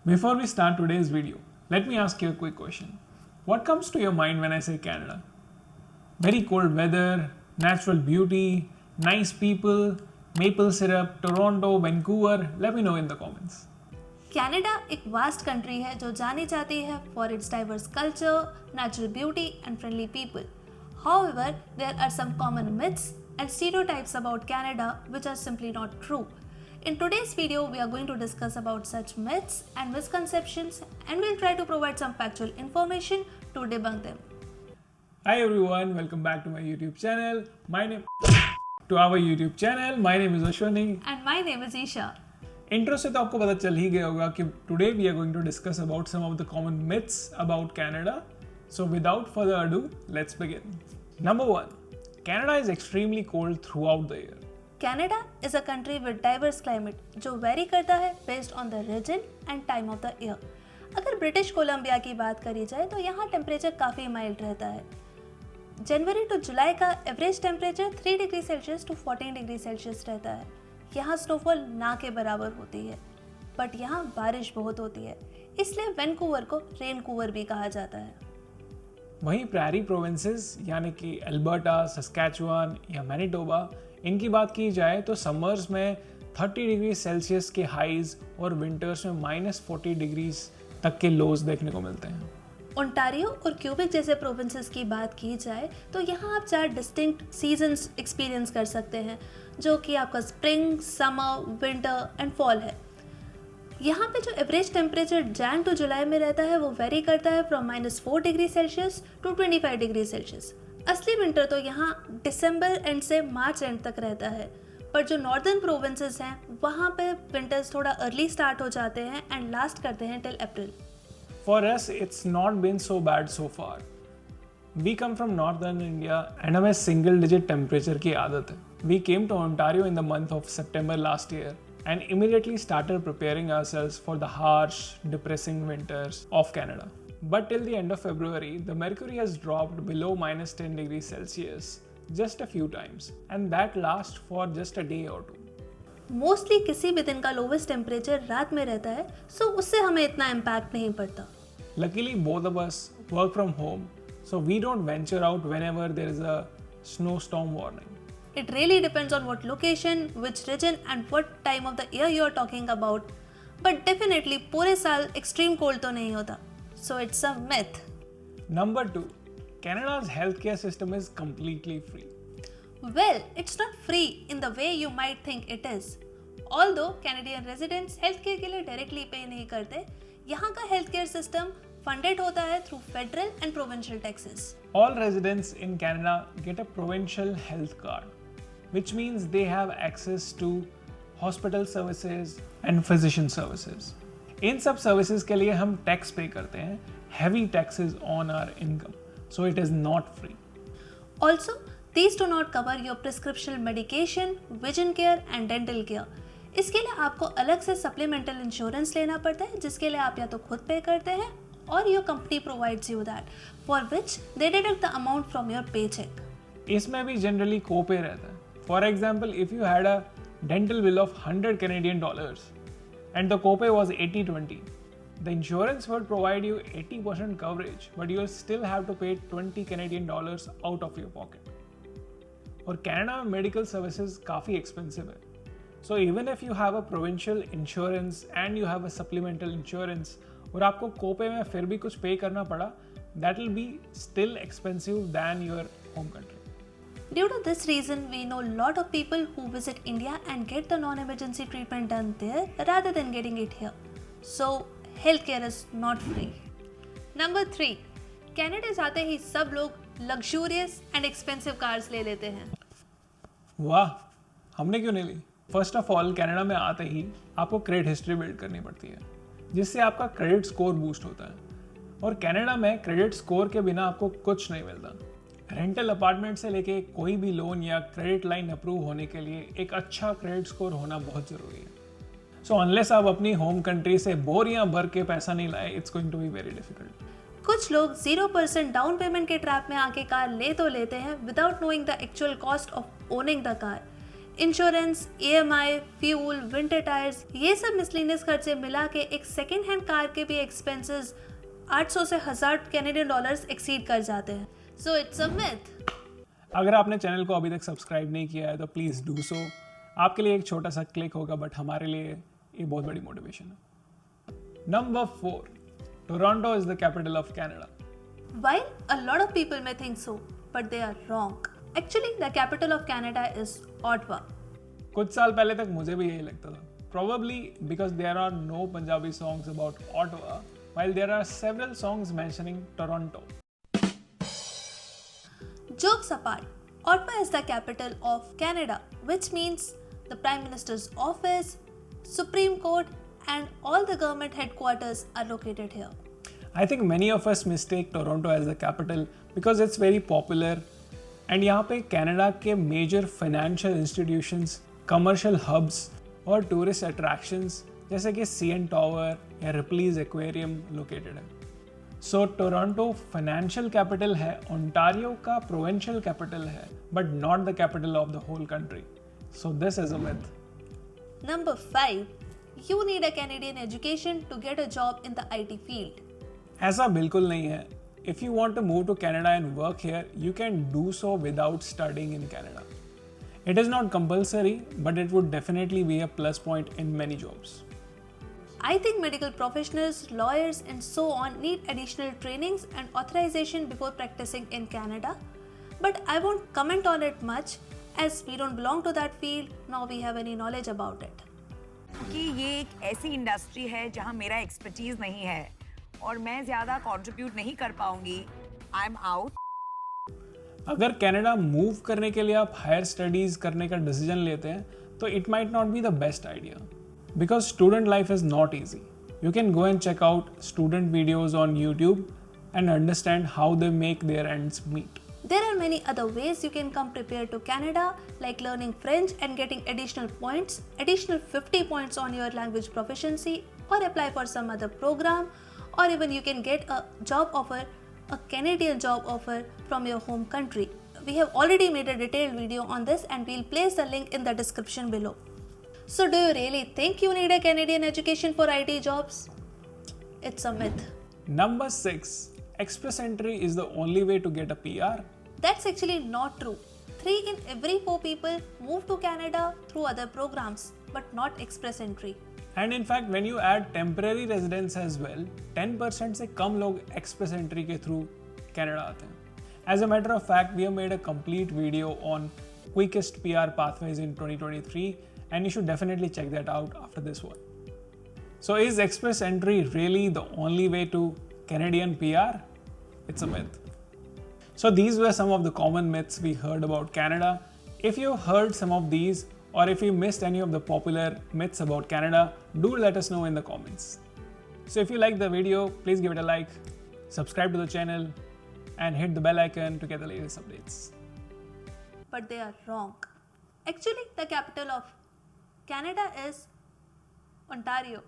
Before we start today's video, let me ask you a quick question. What comes to your mind when I say Canada? Very cold weather, natural beauty, nice people, maple syrup, Toronto, Vancouver? Let me know in the comments. Canada एक vast country है जो जानी जाती है for its diverse culture, natural beauty and friendly people. However, there are some common myths and stereotypes about Canada which are simply not true. In today's video, we are going to discuss about such myths and misconceptions, and we'll try to provide some factual information to debunk them. Hi everyone, welcome back to my YouTube channel. My name is Ashwani. And my name is Isha. Intro से तो आपको पता चल ही गया होगा कि today we are going to discuss about some of the common myths about Canada. So without further ado, let's begin. Number 1, Canada is extremely cold throughout the year. Canada is a country with diverse climate जो vary करता है based on the region and time of the year. अगर British Columbia की बात करी जाए तो यहाँ टेम्परेचर काफ़ी माइल्ड रहता है. जनवरी टू जुलाई का average temperature 3 degree Celsius to 14 degree Celsius रहता है. यहाँ स्नोफॉल ना के बराबर होती है, बट यहाँ बारिश बहुत होती है, इसलिए वैंकूवर को रेनकूवर भी कहा जाता है. वहीं प्रायरी प्रोविंसेस यानी कि अल्बर्टा, सस्कैचुआन या मैनिटोबा, इनकी बात की जाए तो समर्स में 30 डिग्री सेल्सियस के हाईज और विंटर्स में -40 डिग्रीज तक के लोज देखने को मिलते हैं. ओंटारियो और क्यूबेक जैसे प्रोविंसेस की बात की जाए तो यहाँ आप 4 डिस्टिंक्ट सीजन्स एक्सपीरियंस कर सकते हैं, जो कि आपका spring, summer, winter and fall है. यहाँ पे जो average temperature Jan to July में रहता है वो वेरी करता है from -4 degree Celsius to 25 degree Celsius. असली विंटर तो यहाँ दिसंबर एंड से मार्च एंड तक रहता है, पर जो नॉर्दर्न प्रोविंसेस हैं वहाँ पे विंटर्स थोड़ा अर्ली स्टार्ट हो जाते हैं एंड लास्ट करते हैं till April. For us, it's not been so bad so far. We come from northern India and हमें single digit temperature की आदत है. We came to Ontario in the month of September last year and immediately started preparing ourselves for the harsh, depressing winters of Canada. But till the end of February, the mercury has dropped below -10 degrees Celsius just a few times, and that lasts for just a day or two. Mostly किसी भी दिन का lowest temperature रात में रहता है, सो उससे हमें इतना इम्पैक्ट नहीं पड़ता. Luckily, both of us work from home, so we don't venture out whenever there is a snowstorm warning. It really depends on what location, which region and what time of the year you are talking about. But definitely पूरे साल extreme cold तो नहीं होता. So it's a myth. Number 2, Canada's healthcare system is completely free. Well, it's not free in the way you might think it is. Although Canadian residents healthcare के लिए directly pay नहीं करते, यहाँ का healthcare system funded होता है through federal and provincial taxes. All residents in Canada get a provincial health card, which means they have access to hospital services and physician services. इन सब services के लिए हम tax pay करते हैं, heavy taxes on our income, so it is not free. Also, these do not cover your prescription medication, vision care and dental care. इसके लिए आपको अलग से सप्लीमेंटल इंश्योरेंस लेना पड़ता है, जिसके लिए आप या तो खुद पे करते हैं और your company provides you that, for which they deduct the amount from your paycheck. इसमें भी जनरली कोपे रहता है. For example, if you had a dental bill of $100 and the copay was 80-20, the insurance would provide you 80% coverage, but you'll still have to pay $20 out of your pocket. और Canada में medical services काफ़ी expensive है. So even if you have a provincial insurance and you have a supplemental insurance और आपको कोपे में फिर भी कुछ पे करना पड़ा, that will be still expensive than your home country. Due to this reason, we know a lot of people who visit India and get the non-emergency treatment done there rather than getting it here. So, healthcare is not free. Number 3, Canada जाते ही सब लोग luxurious and expensive cars ले लेते हैं. वाह, हमने क्यों नहीं ली? फर्स्ट ऑफ ऑल, कनाडा में आते ही आपको क्रेडिट हिस्ट्री बिल्ड करनी पड़ती है, जिससे आपका क्रेडिट स्कोर बूस्ट होता है. और कनाडा में क्रेडिट स्कोर के बिना आपको कुछ नहीं मिलता. रेंटल अपार्टमेंट से लेके कोई भी लोन या क्रेडिट लाइन अप्रूव होने के लिए एक अच्छा क्रेडिट स्कोर होना बहुत ज़रूरी है. सो अनलेस आप अपनी होम कंट्री से बोरियां भर के पैसा नहीं लाए, it's going to be very difficult. कुछ लोग 0% डाउन पेमेंट के ट्रैप में आके कार ले तो लेते हैं without knowing the actual cost of owning the car. Insurance, EMI, fuel, winter tyres, ये सब मिसलिनियस खर्चे मिला के एक सेकेंड हैंड कार के भी एक्सपेंसेस 800 से 1000 कैनेडियन डॉलर्स एक्सीड कर जाते हैं. So it's a myth. अगर आपने चैनल को अभी तक सब्सक्राइब नहीं किया है तो प्लीज़ डू सो. आपके लिए एक छोटा सा क्लिक होगा बट हमारे लिए ये बहुत बड़ी मोटिवेशन है. Number 4, Toronto is the capital of Canada. While a lot of people may think so, but they are wrong. Actually, the capital of Canada is Ottawa. कुछ साल पहले तक मुझे भी यही लगता था. Probably because there are no Punjabi songs about Ottawa, while there are several songs mentioning Toronto. Jokes apart, Ottawa is the capital of Canada, which means the Prime Minister's office, Supreme Court, and all the government headquarters are located here. I think many of us mistake Toronto as the capital because it's very popular and यहाँ पे Canada के major financial institutions, commercial hubs और tourist attractions जैसे कि CN tower या Ripley's aquarium located है. सो Toronto financial capital है, ओंटारियो का प्रोविंशियल कैपिटल है, but not the capital of the whole country. So this is a myth. Number 5. You need a Canadian education to get a job in the IT field. ऐसा बिल्कुल नहीं है. If you want to move to Canada and work here, you can do so without studying in Canada. It is not compulsory, but it would definitely be a plus point in many jobs. I think medical professionals, lawyers, and so on need additional trainings and authorization before practicing in Canada. But I won't comment on it much as we don't belong to that field nor we have any knowledge about it. क्योंकि ये एक ऐसी industry है जहां मेरा expertise नहीं है और मैं ज़्यादा कंट्रीब्यूट नहीं कर पाऊंगी. I am out. अगर कनाडा मूव करने के लिए आप हायर स्टडीज करने का डिसीजन लेते हैं तो it might not be the best idea because student life is not easy. You can go and check out student videos on YouTube and understand how they make their ends meet. There are many other ways you can come prepared to Canada, like learning French and getting additional points, additional 50 points on your language proficiency, or apply for some other program, or even you can get a job offer, a Canadian job offer from your home country. We have already made a detailed video on this and we'll place the link in the description below. So do you really think you need a Canadian education for IT jobs? It's a myth. Number 6. Express entry is the only way to get a PR. That's actually not true. 3 in every 4 people move to Canada through other programs, but not express entry. And in fact, when you add temporary residence as well, 10% से कम लोग express entry के through Canada आते हैं. As a matter of fact, we have made a complete video on quickest PR pathways in 2023 and you should definitely check that out after this one. So is express entry really the only way to Canadian PR? It's a myth. So these were some of the common myths we heard about Canada. If you heard some of these or if you missed any of the popular myths about Canada, do let us know in the comments. So if you like the video, please give it a like, subscribe to the channel and hit the bell icon to get the latest updates. But they are wrong. Actually, the capital of Canada is Ontario.